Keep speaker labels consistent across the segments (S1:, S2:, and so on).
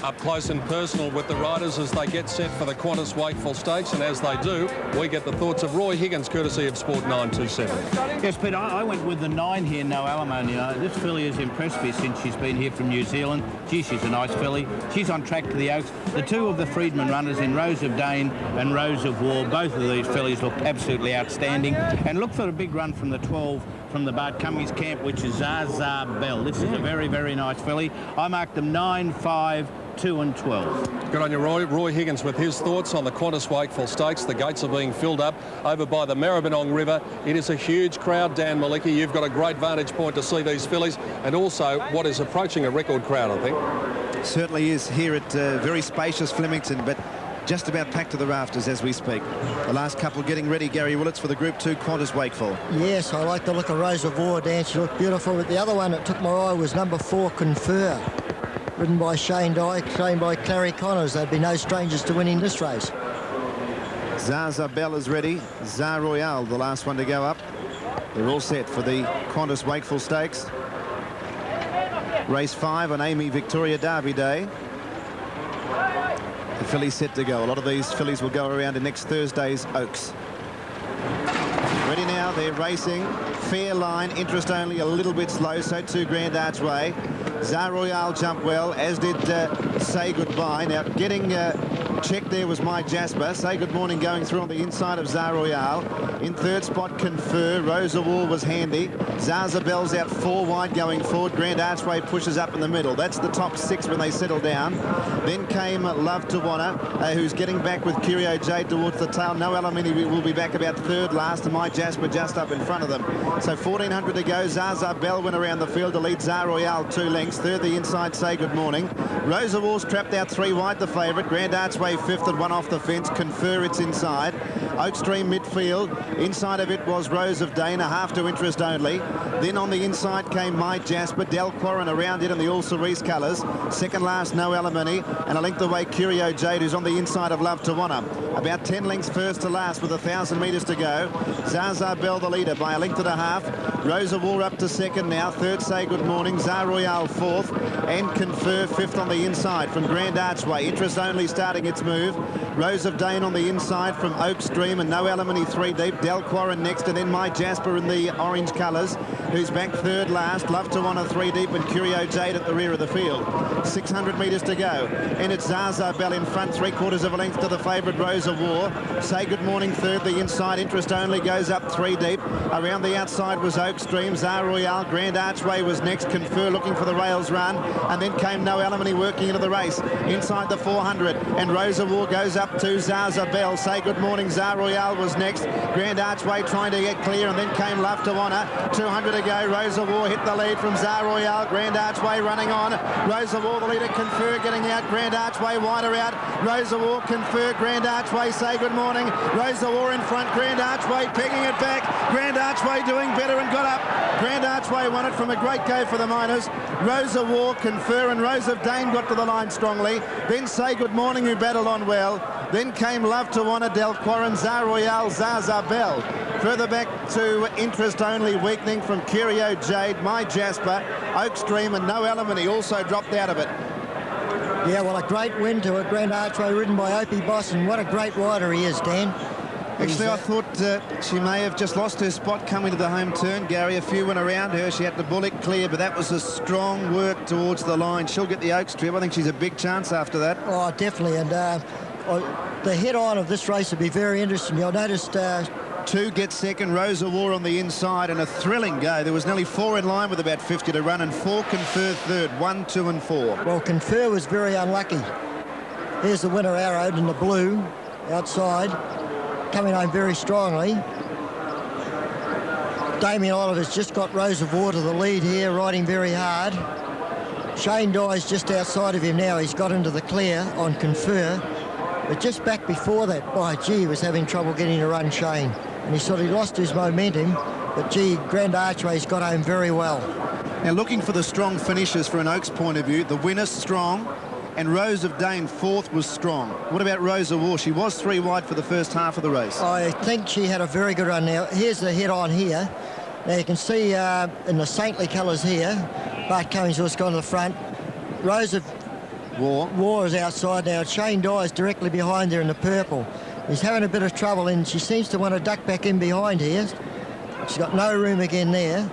S1: up close and personal with the riders as they get set for the Qantas Wakeful Stakes, and as they do, we get the thoughts of Roy Higgins, courtesy of Sport 927.
S2: Yes, Peter, I went with the 9 here, No Alimony. This filly has impressed me since she's been here from New Zealand. Gee, she's a nice filly. She's on track to the Oaks. The two of the Freedman runners in Rose of Dane and Rose of War, both of these fillies look absolutely outstanding. And look for a big run from the 12 from the Bart Cummings camp, which is Zaza Bell. This is a very, very nice filly. I marked them 9, 5, 2 and 12.
S1: Good on you, Roy. Roy Higgins with his thoughts on the Qantas Wakeful Stakes. The gates are being filled up over by the Maribyrnong River. It is a huge crowd, Dan Malicki. You've got a great vantage point to see these fillies, and also what is approaching a record crowd, I think.
S3: Certainly is here at very spacious Flemington, but just about packed to the rafters as we speak. The last couple getting ready, Gary Willits, for the Group 2 Qantas Wakeful.
S4: Yes, I like the look of Rose of War, Dan. She looked beautiful, but the other one that took my eye was number 4, Confer, ridden by Shane Dye, trained by Clary Connors. They'd be no strangers to winning this race.
S3: Zaza Bell is ready. Zar Royale, the last one to go up. They're all set for the Qantas Wakeful Stakes. Race 5 on Amy Victoria Derby Day. The fillies set to go. A lot of these fillies will go around in next Thursday's Oaks. Ready now, they're racing. Fair line, interest only, a little bit slow, so too Grand Archway. Zar Royale jumped well, as did Say Goodbye. Now, getting checked there was My Jasper. Say Good Morning going through on the inside of Zar Royale. In third spot, Confer. Rosa Wall was handy. Zaza Bell's out 4 wide going forward. Grand Archway pushes up in the middle. That's the top 6 when they settle down. Then came Love to Wanna, who's getting back with Curio Jade towards the tail. No Alimony will be back about third last, and My Jasper just up in front of them. So 1,400 to go. Zaza Bell went around the field to lead Zar Royale 2 lengths. Third, the inside, Say Good Morning. Rosa Wall's trapped out 3 wide, the favourite. Grand Archway 5th and 1 off the fence. Confer, it's inside. Oak Stream midfield. Inside of it was Rose of Dane, a half to interest only. Then on the inside came My Jasper. Del Quarren around it in the All Cerise colours. Second last, No Alimony. And a length away, Curio Jade, who's on the inside of Love to Wanna. About 10 lengths first to last with 1,000 metres to go. Zaza Bell the leader by a length and a half. Rosa Wall up to second now. Third, Say Good Morning. Zar Royale 4th. And Confer 5th on the inside from Grand Archway. Interest only starting its move. Rose of Dane on the inside from Oak Stream, and No Alimony 3 deep. Del Quarren next, and then My Jasper in the orange colours, who's back third last. Love to Wanna 3 deep, and Curio Jade at the rear of the field. 600 metres to go. And it's Zaza Bell in front, 3/4 of a length to the favourite Rose of War. Say Good Morning third. The inside, Interest Only goes up 3 deep. Around the outside was Oak Stream. Zar Royale. Grand Archway was next. Confer looking for the rails run. And then came No Alimony working into the race. Inside the 400. And Rose of War goes up to Zaza Bell. Say Good Morning. Zar Royale was next. Grand Archway trying to get clear. And then came Love to Wanna. 200 to go. Rose of War hit the lead from Zar Royale. Grand Archway running on. Rose of War the leader. Confer getting out. Grand Archway wider out. Rose of War, Confer, Grand Archway. Say Good Morning. Rose of War in front. Grand Archway pegging it back. Grand Archway doing better and got up. Grand Archway won it from a great go for the Miners. Rose of War, Confer, and Rose of Dane got to the line strongly. Then Say Good Morning, who battled on well. Then came Love to Wanna, Del Quarren, Zar Royale, Zaza Bell. Further back to Interest Only, weakening from Curio Jade, My Jasper, Oak Stream, and No Alimony also dropped out of it.
S4: Yeah, well, a great win to a Grand Archway ridden by Opie Boss, and what a great rider he is, Dan.
S3: Actually, I thought she may have just lost her spot coming to the home turn, Gary. A few went around her. She had to bullock clear, but that was a strong work towards the line. She'll get the Oak Strip. I think she's a big chance after that.
S4: Oh, definitely. And the head-on of this race will be very interesting. I noticed...
S3: 2 gets second, Rose of War on the inside, and a thrilling go. There was nearly 4 in line with about 50 to run, and 4 Confer third, 1, 2 and 4.
S4: Well, Confer was very unlucky. Here's the winner arrowed in the blue outside, coming home very strongly. Damien Oliver's just got Rose of War to the lead here, riding very hard. Shane Dye's just outside of him now. He's got into the clear on Confer. But just back before that, by gee, he was having trouble getting a run, Shane. And he sort of lost his momentum, but gee, Grand Archway's got home very well.
S3: Now looking for the strong finishes for an Oaks point of view, the winner's strong, and Rose of Dane 4th was strong. What about Rose of War? She was 3 wide for the first half of the race.
S4: I think she had a very good run now. Here's the head on here. Now you can see in the saintly colours here, Bart Cummings was gone to the front. Rose of War is outside now. Shane Dye's directly behind there in the purple. He's having a bit of trouble, and she seems to want to duck back in behind here. She's got no room again there.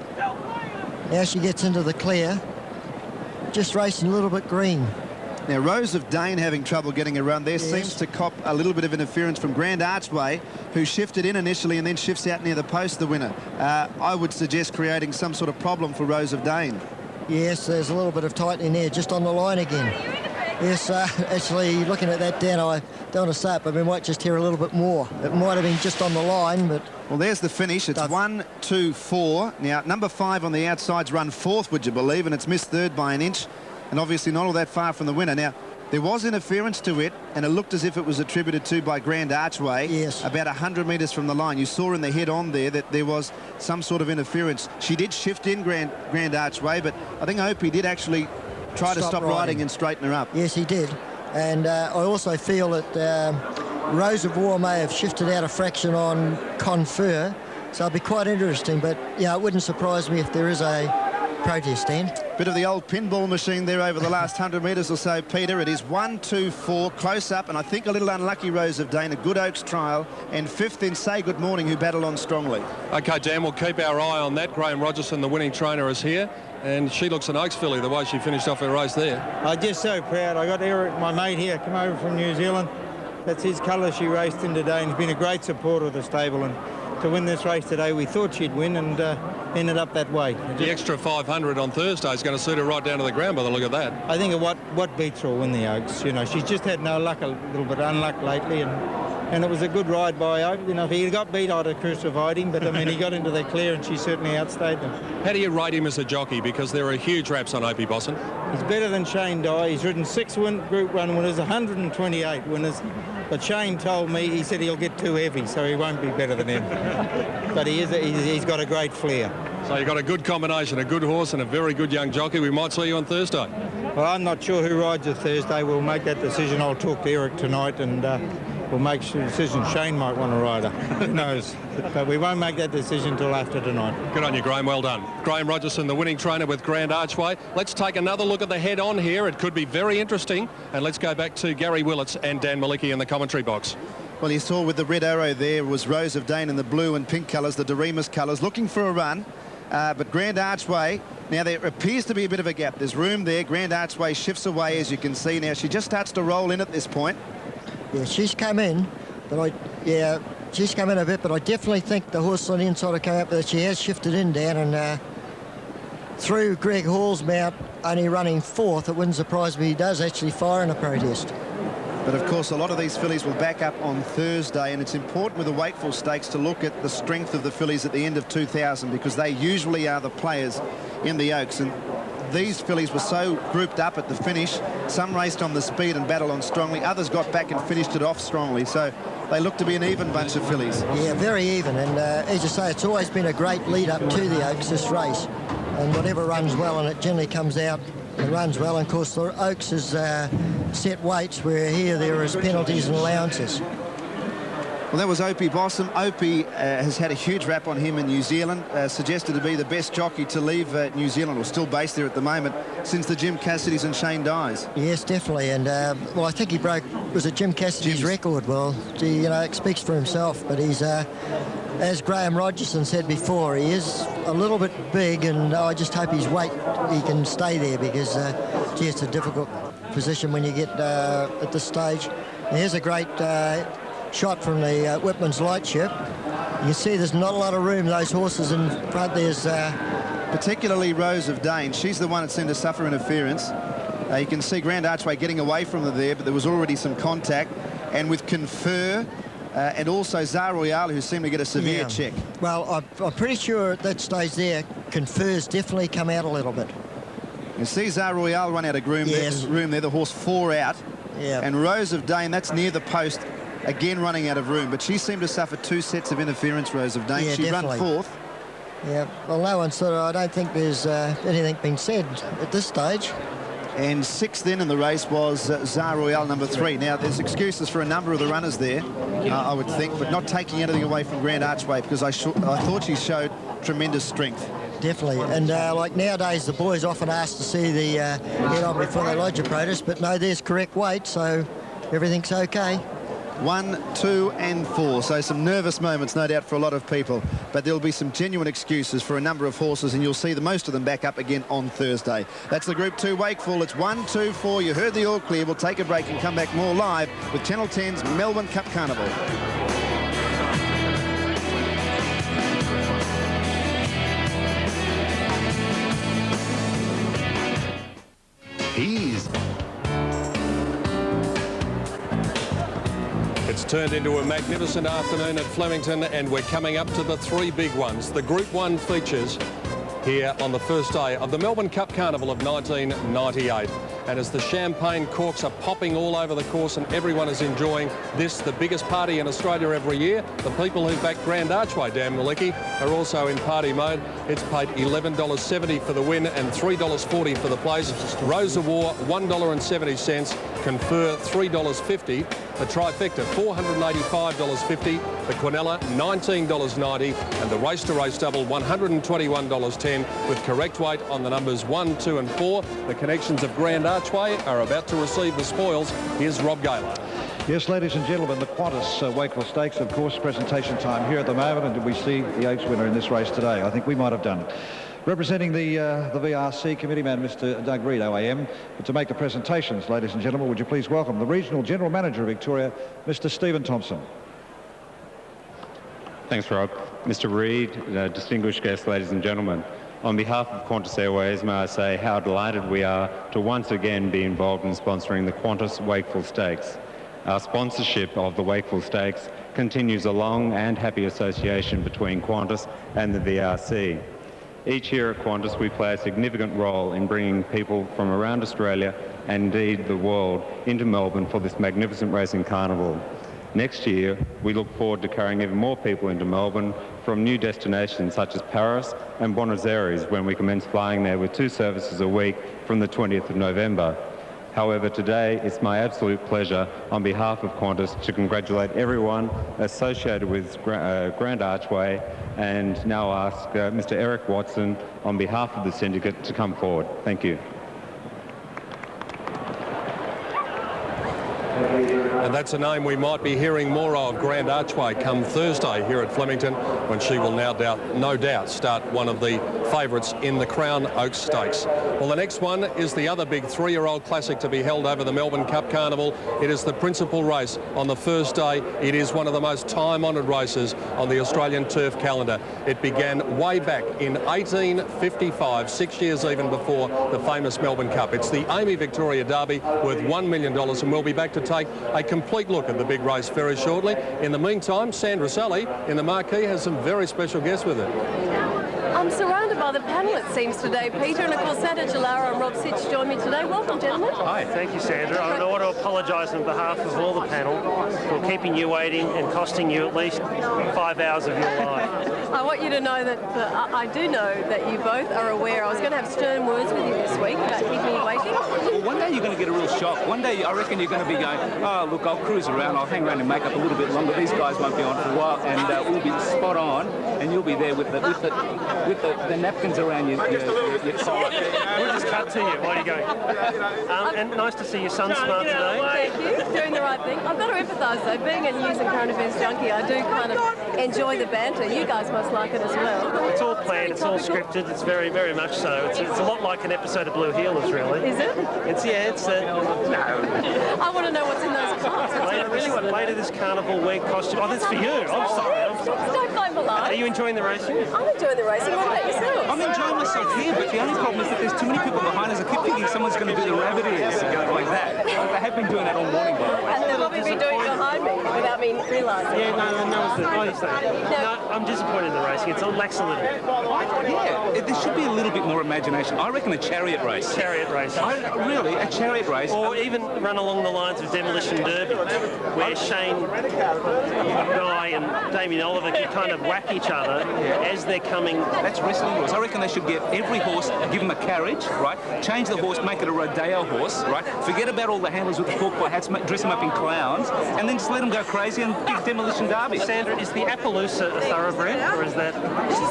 S4: Now she gets into the clear. Just racing a little bit green.
S3: Now, Rose of Dane having trouble getting a run there.
S4: Yes.
S3: Seems to cop a little bit of interference from Grand Archway, who shifted in initially and then shifts out near the post, the winner. I would suggest creating some sort of problem for Rose of Dane.
S4: Yes, there's a little bit of tightening there, just on the line again. Yes, actually, looking at that, Dan, I don't want to say it, but we might just hear a little bit more. It might have been just on the line, but...
S3: Well, there's the finish. It's 1, 2, 4. Now, number 5 on the outside's run 4th, would you believe, and it's missed 3rd by an inch. And obviously not all that far from the winner. Now, there was interference to it, and it looked as if it was attributed to by Grand Archway.
S4: Yes.
S3: About 100 metres from the line. You saw in the head-on there that there was some sort of interference. She did shift in Grand Archway, but I think Opie did actually try to stop riding and straighten her up.
S4: Yes, he did. And I also feel that Rose of War may have shifted out a fraction on Confer, so it'll be quite interesting. But, yeah, it wouldn't surprise me if there is a protest, Dan.
S3: Bit of the old pinball machine there over the last 100 metres or so, Peter. It is 1, 2, 4, close up, and I think a little unlucky Rose of Dane, a good Oaks trial, and 5th in Say Good Morning, who battled on strongly.
S1: OK, Dan, we'll keep our eye on that. Graham Rogerson, the winning trainer, is here, and she looks an Oaks filly, the way she finished off her race there.
S5: I'm just so proud. I got Eric, my mate here, come over from New Zealand. That's his colour she raced in today, and he's been a great supporter of the stable. And to win this race today, we thought she'd win, and ended up that way.
S1: The extra 500 on Thursday is going to suit her right down to the ground by the look of that.
S5: I think what beats her will win the Oaks. You know, she's just had no luck, a little bit of unluck lately, and it was a good ride by Oak. You know, if he got beat, I'd have crucified him, but I mean, he got into the clear, and she certainly outstayed them.
S1: How do you rate him as a jockey? Because there are huge raps on Opie Bosson.
S5: He's better than Shane Dye. He's ridden 6 Group 1 winners, 128 winners. But Shane told me, he said he'll get too heavy, so he won't be better than him. But he's got a great flair.
S1: So you've got a good combination, a good horse and a very good young jockey. We might see you on Thursday.
S5: Well, I'm not sure who rides it Thursday. We'll make that decision. I'll talk to Eric tonight, and we'll make a decision. Shane might want to ride her. Who knows? But we won't make that decision until after tonight.
S1: Good on you, Graham. Well done. Graham Rogerson, the winning trainer with Grand Archway. Let's take another look at the head-on here. It could be very interesting. And let's go back to Gary Willits and Dan Malicki in the commentary box.
S3: Well, you saw with the red arrow there was Rose of Dane in the blue and pink colours, the Doremus colours, looking for a run. But Grand Archway, now there appears to be a bit of a gap. There's room there. Grand Archway shifts away, as you can see now. She just starts to roll in at this point.
S4: Yeah, she's come in, but she's come in a bit, but I definitely think the horse on the inside will come up, but she has shifted in, Dan, and through Greg Hall's mount, only running 4th, it wouldn't surprise me he does actually fire in a protest.
S3: But of course, a lot of these fillies will back up on Thursday, and it's important with the Wakeful Stakes to look at the strength of the fillies at the end of 2000, because they usually are the players in the Oaks. And these fillies were so grouped up at the finish. Some raced on the speed and battled on strongly. Others got back and finished it off strongly. So they look to be an even bunch of fillies.
S4: Yeah, very even. And as you say, it's always been a great lead up to the Oaks, this race. And whatever runs well, and it generally comes out and runs well. And of course, the Oaks is set weights, where here there is penalties and allowances.
S3: Well, that was Opie Bosson. Opie has had a huge rap on him in New Zealand, suggested to be the best jockey to leave New Zealand, or still based there at the moment, since the Jim Cassidy's and Shane Dyes.
S4: Yes, definitely. And, well, I think he broke, was it Jim Cassidy's record? Well, you know, it speaks for himself, but he's, as Graham Rogerson said before, he is a little bit big, and I just hope his weight, he can stay there, because, gee, it's a difficult position when you get at this stage. And here's a great shot from the Whitman's Lightship. You can see there's not a lot of room. Those horses in front, there's...
S3: particularly Rose of Dane. She's the one that seemed to suffer interference. You can see Grand Archway getting away from her there, but there was already some contact. And with Confer and also Zar Royale, who seemed to get a severe check.
S4: Well, I'm pretty sure at that stage there, Confer's definitely come out a little bit.
S3: You see Zar Royale run out of room, there, the horse 4 out.
S4: Yeah.
S3: And Rose of Dane, that's near the post, again running out of room. But she seemed to suffer 2 sets of interference, Rose of Dane.
S4: Yeah,
S3: she
S4: definitely.
S3: ran 4th.
S4: Yeah, well, no one sort of, I don't think there's anything being said at this stage.
S3: And 6th then in the race was Zar Royale, number 3. Now, there's excuses for a number of the runners there, I would think, but not taking anything away from Grand Archway, because I thought she showed tremendous strength.
S4: definitely. And like nowadays, the boys often ask to see the head on before they lodge a protest, but no, there's correct weight, so everything's okay.
S3: 1, 2 and 4, so some nervous moments no doubt for a lot of people, but there'll be some genuine excuses for a number of horses, and you'll see most of them back up again on Thursday. That's the Group 2 Wakeful. It's 1, 2, 4. You heard the all clear. We'll take a break and come back more live with Channel 10's Melbourne Cup Carnival.
S1: It's turned into a magnificent afternoon at Flemington, and we're coming up to the 3 big ones. The Group 1 features here on the first day of the Melbourne Cup Carnival of 1998. And as the champagne corks are popping all over the course and everyone is enjoying this, the biggest party in Australia every year, the people who back Grand Archway, Dan Malicki, are also in party mode. It's paid $11.70 for the win and $3.40 for the place. Rose of War, $1.70. Confer, $3.50. The trifecta, $485.50. The Quinella, $19.90. And the race-to-race double, $121.10, with correct weight on the numbers 1, 2 and 4. The connections of Grand Archway are about to receive the spoils. Here's Rob Gaylor.
S6: Yes, ladies and gentlemen, the Qantas Wakeful Stakes, of course, presentation time here at the moment. And did we see the Oaks winner in this race today? I think we might have done it. Representing the VRC committee man, Mr. Doug Reid, OAM. But to make the presentations, ladies and gentlemen, would you please welcome the Regional General Manager of Victoria, Mr. Stephen Thompson.
S7: Thanks, Rob. Mr. Reid, distinguished guests, ladies and gentlemen. On behalf of Qantas Airways, may I say how delighted we are to once again be involved in sponsoring the Qantas Wakeful Stakes. Our sponsorship of the Wakeful Stakes continues a long and happy association between Qantas and the VRC. Each year at Qantas, we play a significant role in bringing people from around Australia and indeed the world into Melbourne for this magnificent racing carnival. Next year, we look forward to carrying even more people into Melbourne from new destinations such as Paris and Buenos Aires when we commence flying there with 2 services a week from the 20th of November. However, today it's my absolute pleasure on behalf of Qantas to congratulate everyone associated with Grand Archway, and now ask Mr. Eric Watson on behalf of the syndicate to come forward. Thank you.
S1: And that's a name we might be hearing more of, Grand Archway, come Thursday here at Flemington, when she will no doubt start one of the favourites in the Crown Oaks Stakes. Well, the next one is the other big 3-year-old classic to be held over the Melbourne Cup Carnival. It is the principal race on the first day. It is one of the most time-honoured races on the Australian turf calendar. It began way back in 1855, 6 years even before the famous Melbourne Cup. It's the Amy Victoria Derby worth $1 million, and we'll be back to take a complete look at the big race very shortly. In the meantime, Sandra Sully in the marquee has some very special guests with her.
S8: I'm surrounded by the panel, it seems, today. Peter and, of course, Sandra Jallara and Rob Sitch join me today. Welcome, gentlemen.
S9: Hi, thank you, Sandra. I want to apologise on behalf of all the panel for keeping you waiting and costing you at least 5 hours of your life.
S8: I want you to know that I do know that you both are aware. I was going to have stern words with you this week about keeping you waiting.
S10: Well, one day you're going to get a real shock. One day I reckon you're going to be going, oh, look, I'll cruise around, I'll hang around and make up a little bit longer. These guys won't be on for a while, and we'll be spot on, and you'll be there with the napkins around your collar.
S9: We'll just cut to you while you're going. And nice to see your son smart today.
S8: Thank you. Doing the right thing. I've got to empathise, though. Being a news and current events junkie, I do kind of enjoy the banter. You guys must like it as well.
S9: It's all planned, it's all scripted, it's very, very much so. It's a lot like an episode of Blue Heelers, really.
S8: Is it?
S9: No.
S8: I want to know what's in those cups.
S9: Later this carnival week costume. Oh, that's for you. I'm sorry.
S8: Don't find the line.
S9: Are you enjoying the racing?
S8: I'm enjoying the racing. What about yourself?
S10: I'm enjoying myself here, but the only problem is that there's too many people behind us. I keep thinking someone's going to do the rabbit ears like that. They have been doing that all morning, by the way.
S8: And they'll probably be doing it behind me without me realising.
S9: Yeah, no, I'm disappointed in the racing. It lacks a little.
S10: Yeah, there should be a little bit more imagination. I reckon a chariot race.
S9: Chariot race.
S10: Really, a chariot race.
S9: Or even run along the lines of Demolition Derby, where Shane Guy and Damien Oliver can kind of whack each other as they're coming.
S10: That's wrestling rules. I reckon they should get every horse, give them a carriage, right? Change the horse, make it a rodeo horse, right? Forget about all the handlers with the pork pie hats, dress them up in clowns, and then just let them go crazy and big Demolition Derby.
S9: Sandra, is the Appaloosa a thoroughbred, or is that?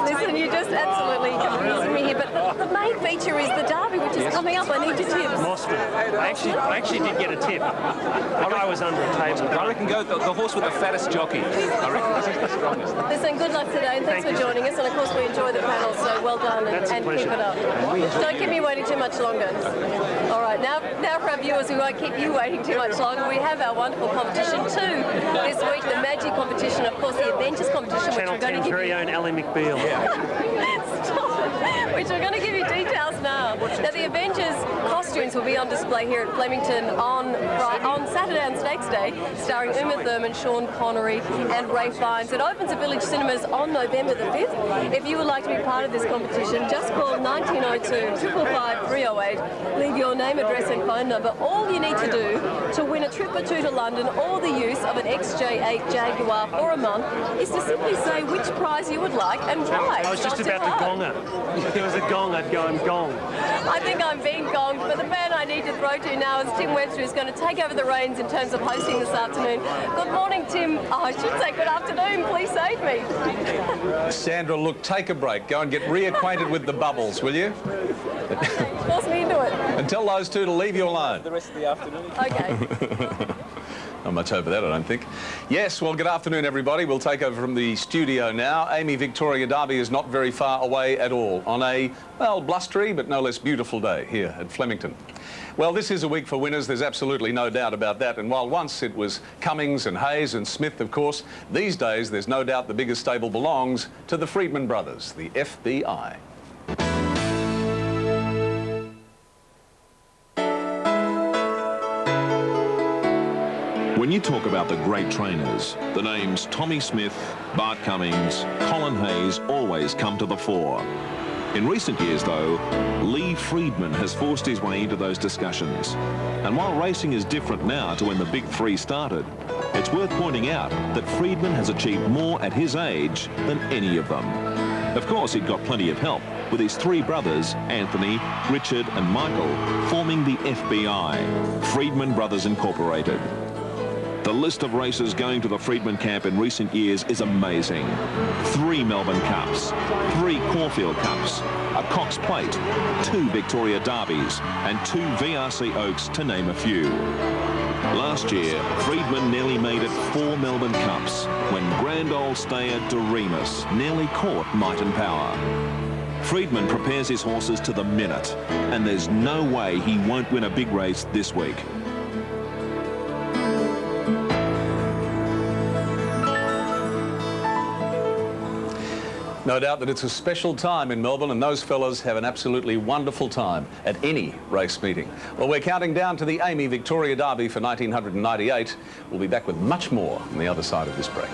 S8: Listen, you just absolutely confusing me here, but the main feature is the Derby, which is coming up. I need your tips.
S9: Mosford. I actually did get a tip. The guy was under a table.
S10: I reckon go the horse with the fattest jockey. I reckon this is the strongest.
S8: Listen, good luck today, and thanks for joining us. And of course, we enjoy the panel, so well done, and keep it up. Don't keep me waiting too much longer. All right, now for our viewers, we won't keep you waiting too much longer. We have our wonderful competition too this week, the Magic competition, of course, the Adventures competition,
S9: Channel
S8: which we're going
S9: 10's
S8: to give
S9: very
S8: you.
S9: own Ally McBeal.
S8: Which we're going to give you details now. Now, the Avengers costumes will be on display here at Flemington on Saturday on Stakes Day, starring Uma Thurman, Sean Connery and Ray Fiennes. It opens at Village Cinemas on November the 5th. If you would like to be part of this competition, just call 1902 555 308. Leave your name, address and phone number. All you need to do to win a trip or two to London or the use of an XJ8 Jaguar for a month is to simply say which prize you would like and why.
S9: I was just about to gong it. If there was a gong, I'd go and gong.
S8: I think I'm being gonged, but the man I need to throw to now is Tim Webster, who's going to take over the reins in terms of hosting this afternoon. Good morning, Tim. Oh, I should say good afternoon. Please save me.
S11: Sandra, look, take a break. Go and get reacquainted with the bubbles, will you?
S8: Force me into it.
S11: And tell those two to leave you alone.
S10: The rest of the afternoon.
S8: Okay.
S11: Not much over that, I don't think. Yes, well, good afternoon, everybody. We'll take over from the studio now. Amy Victoria Derby is not very far away at all on a, well, blustery but no less beautiful day here at Flemington. Well, this is a week for winners. There's absolutely no doubt about that. And while once it was Cummings and Hayes and Smith, of course, these days there's no doubt the biggest stable belongs to the Freedman brothers, the FBI.
S12: When you talk about the great trainers, the names Tommy Smith, Bart Cummings, Colin Hayes always come to the fore. In recent years, though, Lee Freedman has forced his way into those discussions. And while racing is different now to when the big three started, it's worth pointing out that Freedman has achieved more at his age than any of them. Of course, he'd got plenty of help, with his three brothers, Anthony, Richard and Michael, forming the FBI, Freedman Brothers Incorporated. The list of races going to the Freedman camp in recent years is amazing. 3 Melbourne Cups, 3 Caulfield Cups, a Cox Plate, 2 Victoria Derbies and 2 VRC Oaks, to name a few. Last year, Freedman nearly made it 4 Melbourne Cups when grand old stayer Doremus nearly caught Might and Power. Freedman prepares his horses to the minute, and there's no way he won't win a big race this week.
S11: No doubt that it's a special time in Melbourne, and those fellas have an absolutely wonderful time at any race meeting. Well, we're counting down to the Amy Victoria Derby for 1998. We'll be back with much more on the other side of this break.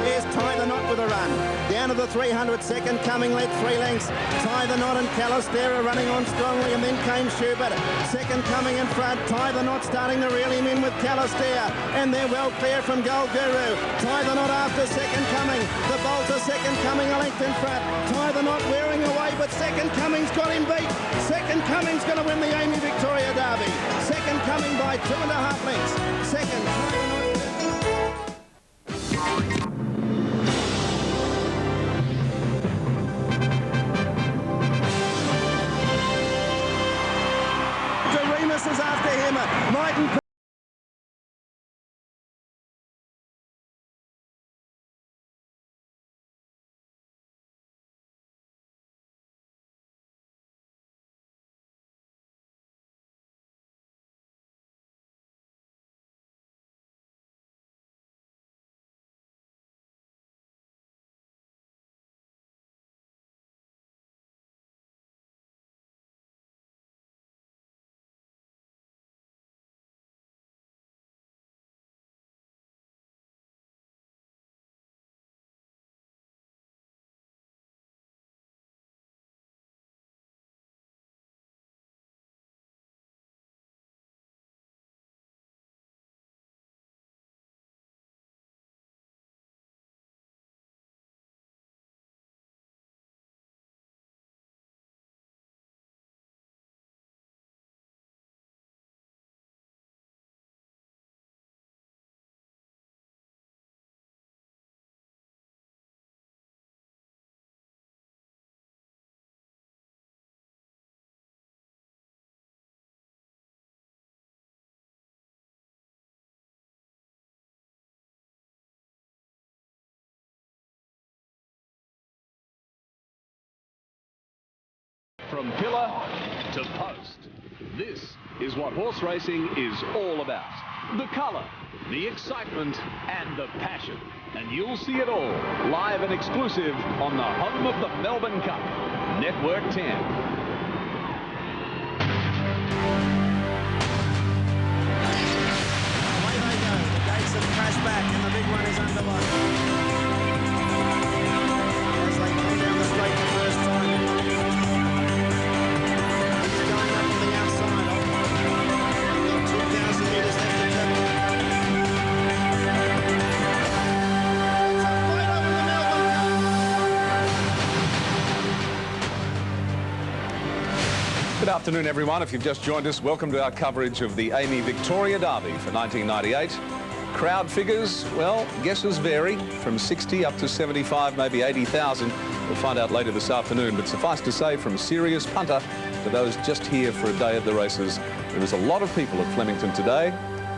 S3: Here's Tie the Knot with a run. Down to the 300, second coming, led 3 lengths. Tie the Knot and Calistera running on strongly, and then came Schubert. Second coming in front, Tie the Knot starting to reel him in with Calistera, and they're well clear from Gold Guru. Tie the Knot after second coming. The Bolter second coming a length in front. Tie the Knot wearing away, but second coming's got him beat. Second coming's going to win the Amy Victoria Derby. Second coming by 2.5 lengths. Second, Tie the Knot. Is after him. Might and
S13: from pillar to post. This is what horse racing is all about. The colour, the excitement and the passion. And you'll see it all live and exclusive on the home of the Melbourne Cup, Network 10.
S14: Away they go. The gates have crashed back and the big one is underway. As they come down the straight the first time. He's going up on the outside. We've got 2,000 metres left to travel.
S11: Good afternoon, everyone. If you've just joined us, welcome to our coverage of the Amy Victoria Derby for 1998. Crowd figures, well, guesses vary from 60 up to 75, maybe 80,000. We'll find out later this afternoon, but suffice to say, from serious punter to those just here for a day at the races, there is a lot of people at Flemington today.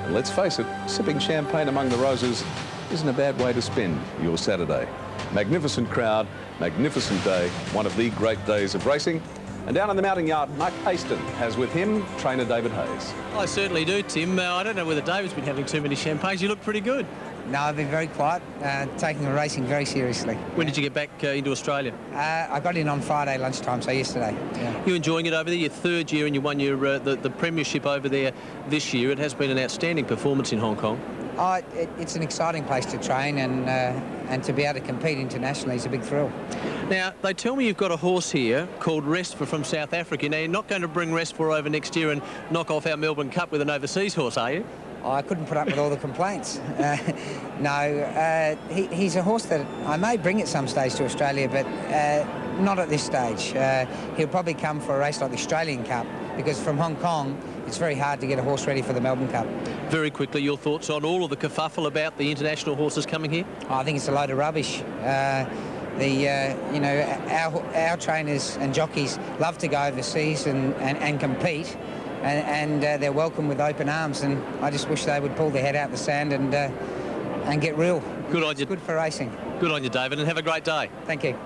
S11: And let's face it, sipping champagne among the roses isn't a bad way to spend your Saturday. Magnificent crowd, magnificent day, one of the great days of racing. And down in the mounting yard, Mark Aston has with him trainer David Hayes.
S15: I certainly do, Tim. I don't know whether David's been having too many champagnes. You look pretty good.
S16: No, I've been very quiet, taking the racing very seriously.
S15: When did you get back into Australia?
S16: I got in on Friday lunchtime, so yesterday. Yeah.
S15: You enjoying it over there? Your third year, and you won your the premiership over there this year. It has been an outstanding performance in Hong Kong.
S16: It's an exciting place to train, and to be able to compete internationally is a big thrill.
S15: Now, they tell me you've got a horse here called Restful from South Africa. Now, you're not going to bring Restful over next year and knock off our Melbourne Cup with an overseas horse, are you?
S16: I couldn't put up with all the complaints. No, he's a horse that I may bring at some stage to Australia, but not at this stage. He'll probably come for a race like the Australian Cup, because from Hong Kong, it's very hard to get a horse ready for the Melbourne Cup.
S15: Very quickly, your thoughts on all of the kerfuffle about the international horses coming here?
S16: I think it's a load of rubbish. Our trainers and jockeys love to go overseas and compete, and they're welcome with open arms. And I just wish they would pull their head out the sand and get real.
S15: Good on you.
S16: It's good for racing.
S15: Good on you, David, and have a great day.
S16: Thank you.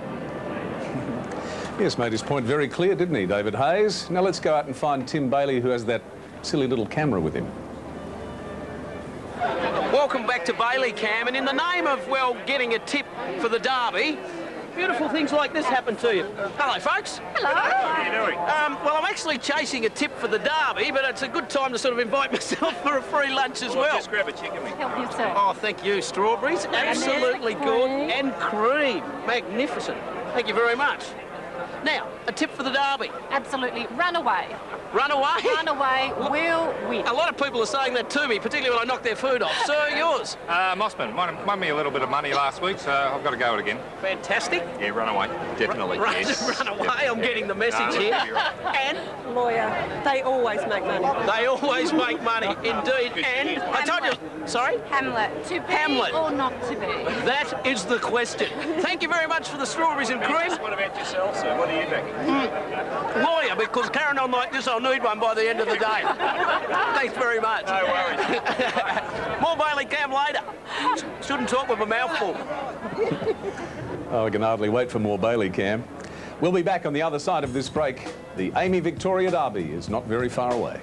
S11: Yes, made his point very clear, didn't he, David Hayes? Now let's go out and find Tim Bailey, who has that silly little camera with him.
S17: Welcome back to Bailey Cam, and in the name of, well, getting a tip for the Derby, beautiful things like this happen to you. Hello, folks.
S8: Hello.
S17: How are you doing? Well, I'm actually chasing a tip for the Derby, but it's a good time to sort of invite myself for a free lunch as well.
S9: Just grab a chicken wing.
S8: Help yourself.
S17: Oh, thank you. Strawberries, absolutely good. And cream. Magnificent. Thank you very much. Now, a tip for the Derby.
S8: Absolutely. Run away.
S17: Run away?
S8: Run away will win.
S17: A lot of people are saying that to me, particularly when I knock their food off. Sir, yours?
S18: Mossman won me a little bit of money last week, so I've got to go it again.
S17: Fantastic.
S18: Yeah, run away. Definitely.
S17: Yes. Run away. I'm getting the message here. And?
S19: Lawyer. They always make money.
S17: They always make money, indeed. And I told you, sorry?
S19: Hamlet. To be
S17: Hamlet.
S19: or not to be?
S17: That is the question. Thank you very much for the strawberries and cream.
S18: What about yourself, sir? What do you think?
S17: Lawyer, because carrying on like this, I'll need one by the end of the day. Thanks very much.
S18: No worries.
S17: More Bailey Cam later. Shouldn't talk with my mouth full.
S11: Oh, I can hardly wait for more Bailey Cam. We'll be back on the other side of this break. The Amy Victoria Derby is not very far away.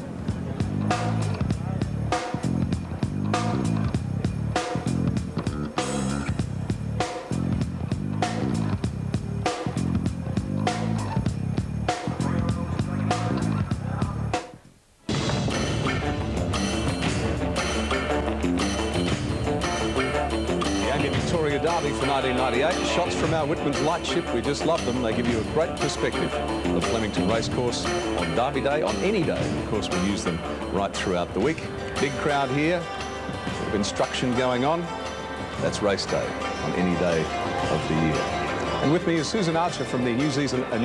S11: Derby for 1998. Shots from our Whitman's Lightship. We just love them. They give you a great perspective of Flemington Racecourse on Derby Day, on any day. Of course, we use them right throughout the week. Big crowd here. Bit of instruction going on. That's race day on any day of the year. And with me is Susan Archer from the New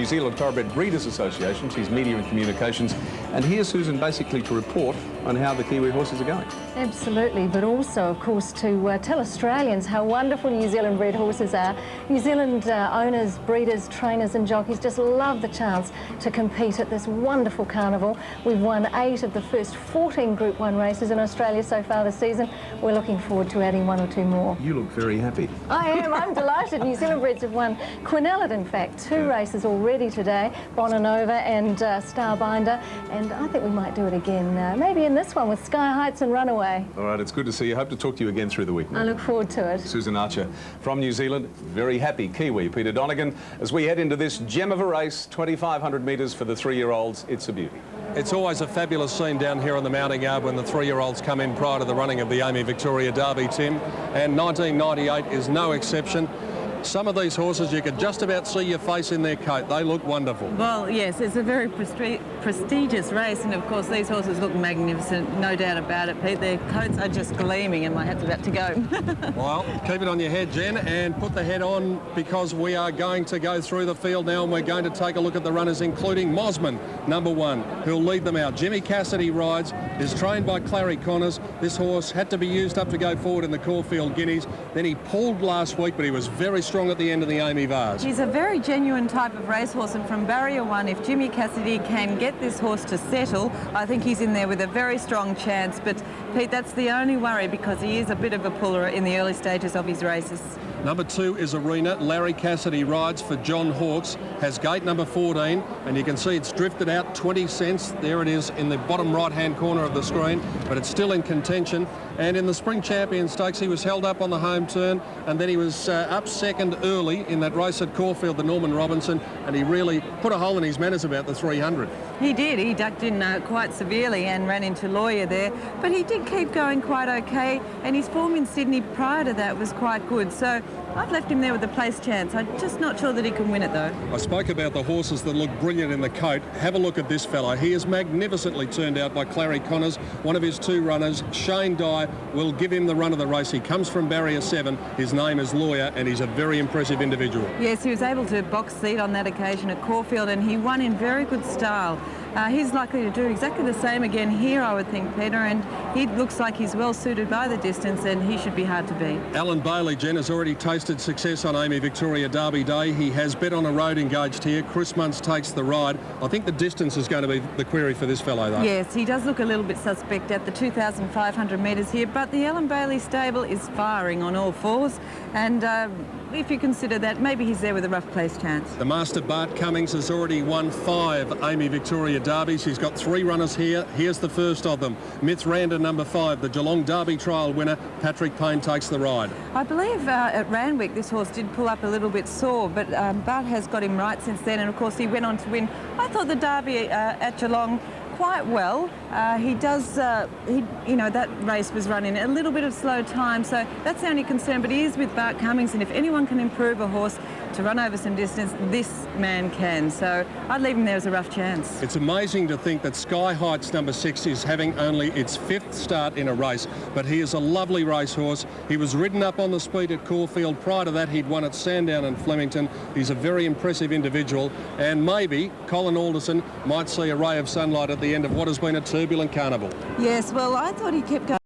S11: Zealand Thoroughbred Breeders Association. She's Media and Communications. And here's Susan basically to report on how the Kiwi horses are going.
S20: Absolutely, but also, of course, to tell Australians how wonderful New Zealand bred horses are. New Zealand owners, breeders, trainers and jockeys just love the chance to compete at this wonderful carnival. We've won 8 of the first 14 Group 1 races in Australia so far this season. We're looking forward to adding 1 or 2 more.
S11: You look very happy.
S20: I am. I'm delighted. New Zealand breds have won Quinellet, in fact, 2 races already today, Bonanova and Starbinder, and I think we might do it again, maybe in this one with Sky Heights and Runaway.
S11: All right, it's good to see you. Hope to talk to you again through the week.
S20: I look forward to it.
S11: Susan Archer from New Zealand, very happy Kiwi Peter Donegan, as we head into this gem of a race, 2,500 metres for the 3-year-olds. It's a beauty.
S1: It's always a fabulous scene down here on the mounting yard when the 3-year-olds come in prior to the running of the Amy Victoria Derby, Tim, and 1998 is no exception. Some of these horses, you could just about see your face in their coat. They look wonderful.
S21: Well, yes, it's a very prestigious race, and of course these horses look magnificent, no doubt about it, Pete. Their coats are just gleaming and my hat's about to go.
S1: Well, keep it on your head, Jen, and put the head on, because we are going to go through the field now and we're going to take a look at the runners, including Mosman, number 1, who'll lead them out. Jimmy Cassidy rides, is trained by Clary Connors. This horse had to be used up to go forward in the Caulfield Guineas. Then he pulled last week, but he was very strong at the end of the Amy Vase.
S21: He's a very genuine type of racehorse, and from barrier 1, if Jimmy Cassidy can get this horse to settle, I think he's in there with a very strong chance. But Pete, that's the only worry, because he is a bit of a puller in the early stages of his races.
S1: Number 2 is Arena. Larry Cassidy rides for John Hawkes, has gate number 14, and you can see it's drifted out 20 cents. There it is in the bottom right-hand corner of the screen, but it's still in contention. And in the Spring Champion Stakes, he was held up on the home turn, and then he was up second early in that race at Caulfield, the Norman Robinson, and he really put a hole in his manners about the 300.
S21: He did. He ducked in quite severely and ran into Lawyer there, but he did keep going quite okay, and his form in Sydney prior to that was quite good. So I've left him there with a place chance. I'm just not sure that he can win it, though.
S1: I spoke about the horses that look brilliant in the coat. Have a look at this fellow. He is magnificently turned out by Clary Connors. One of his 2 runners, Shane Dye, will give him the run of the race. He comes from barrier 7. His name is Lawyer, and he's a very impressive individual.
S21: Yes, he was able to box seat on that occasion at Caulfield, and he won in very good style. He's likely to do exactly the same again here, I would think, Peter, and he looks like he's well suited by the distance, and he should be hard to beat.
S1: Alan Bailey, Jen, has already tasted success on Amy Victoria Derby Day. He has bet on a road engaged here. Chris Muntz takes the ride. I think the distance is going to be the query for this fellow, though.
S21: Yes, he does look a little bit suspect at the 2,500 metres here, but the Alan Bailey stable is firing on all 4s, and if you consider that, maybe he's there with a rough place chance.
S1: The Master Bart Cummings has already won 5 Amy Victoria Derbies. He's got 3 runners here. Here's the first of them. Mithrander, number 5, the Geelong Derby trial winner. Patrick Payne takes the ride.
S21: I believe at Randwick this horse did pull up a little bit sore, but Bart has got him right since then, and of course he went on to win. I thought the Derby at Geelong quite well. He does, you know, that race was run in a little bit of slow time, so that's the only concern, but he is with Bart Cummings, and if anyone can improve a horse to run over some distance, this man can, so I'd leave him there as a rough chance.
S1: It's amazing to think that Sky Heights number 6 is having only its 5th start in a race, but he is a lovely racehorse. He was ridden up on the speed at Caulfield. Prior to that, he'd won at Sandown and Flemington. He's a very impressive individual, and maybe Colin Alderson might see a ray of sunlight at the end of what has been a turbulent carnival.
S21: Yes, well, I thought he kept going